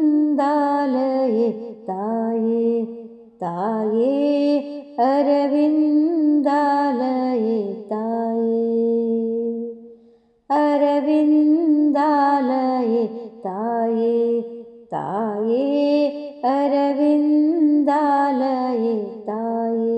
अरविन्दालये ताये ताये अरविन्दालये ताये अरविन्दालये ताये ताये अरविन्दालये ताये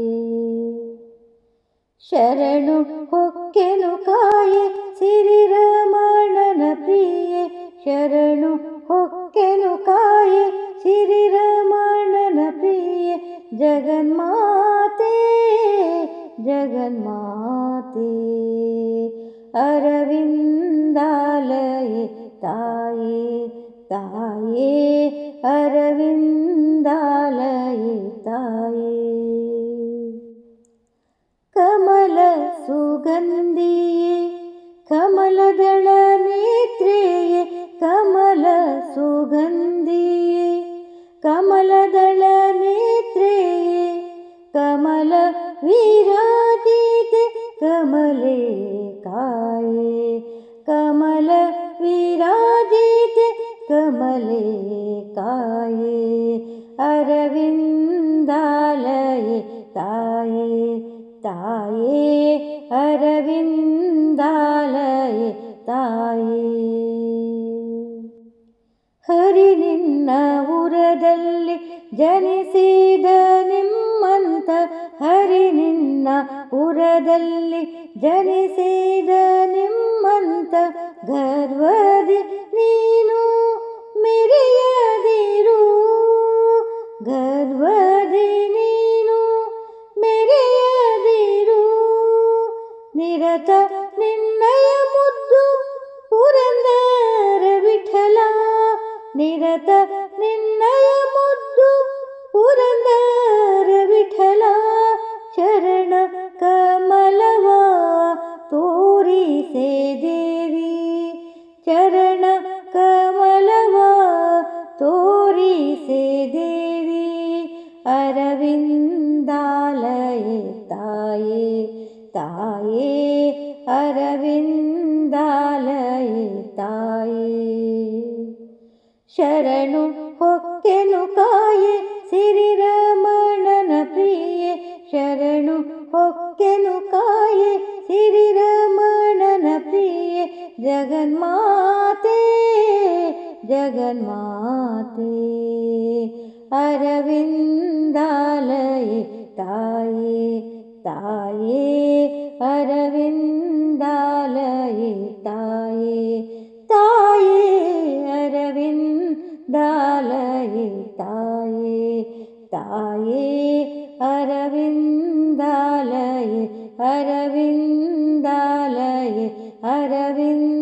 ಶರಣು ಹೊಕ್ಕೆನು ಕಾಯೆ ಸಿರಿರಮಣನ ಪ್ರಿಯೆ ಶರಣು ಹೊಕ್ಕೆನು ಕಾಯೆ ಸಿರಿರಮಣನ ಪ್ರಿಯೆ ಜಗನ್ಮಾತೆ ಜಗನ್ಮಾತೆ ಅರವಿಂದಾಲಯೆ ತಾಯೇ ತಾಯೇ ಅರವಿಂದಾಲಯೆ ತಾಯೇ ಕಮಲ ಸುಗಂಧಿಯೇ ಕಮಲದಳ ನೇತ್ರೆಯೇ ಕಮಲ ಸುಗಂಧಿಯೇ ಕಮಲದಳ ನೇತ್ರೆಯೇ ಕಮಲ ವಿರಾಜಿತೆ ಕಮಲೆ ಕಾಯೇ ಕಮಲ ವಿರಾಜಿತೆ ಕಮಲೆ ಕಾಯೇ ಅರವಿಂದಾಲಯೆ ತಾಯೇ ತಾಯೇ ಅರವಿಂದಾಲಯೆ ತಾಯೇ ಹರಿ ನಿನ್ನ ಉರದಲ್ಲಿ ಜನಿಸಿದ ನಿಮ್ಮಂತ ಹರಿ ನಿನ್ನ ಉರದಲ್ಲಿ ಜನಿಸಿದ ನಿಮ್ಮಂತ ಗರ್ವದಿ ನೀನು ಮೆರೆಯದಿರು ಗರ್ವದಿ ನೀನು ಮೆರೆಯದಿರು ನಿರತ ನಿನ್ನಯ ಮುದ್ದು ಪುರಂದರ ವಿಠಲ ನಿರತ ನಿನ್ನಯ ಮುದ್ದು ಪುರಂದರ ವಿಠಲ ಚರಣ ಕಮಲವ ತೋರಿಸೆ ದೇವಿ ಚರಣ ಕಮಲವ ತೋರಿಸೆ ದೇವಿ ಅರವಿಂದಾಲಯೆ ತಾಯೇ ತಾಯೇ ಅರವಿಂದಾಲಯೆ ತಾಯೇ ಶರಣು ಹೊಕ್ಕೆನು ಕಾಯೆ ಸಿರಿರಮಣನ ಪ್ರಿಯೆ ಶರಣು ಹೊಕ್ಕೆನು ಕಾಯೆ ಸಿರಿರಮಣನ ಪ್ರಿಯೆ ಜಗನ್ಮಾತೆ ಜಗನ್ಮಾತೆ ಅರವಿಂದಾಲಯೆ ತಾಯೇ ತಾಯೇ ಅರವಿಂದಾಲಯೆ ತಾಯೇ ತಾಯೇ ಅರವಿಂದಾಲಯೆ ತಾಯೇ ತಾಯೇ ಅರವಿಂದಾಲಯೆ ಅರವಿಂದಾಲಯೆ ಅರವಿಂದ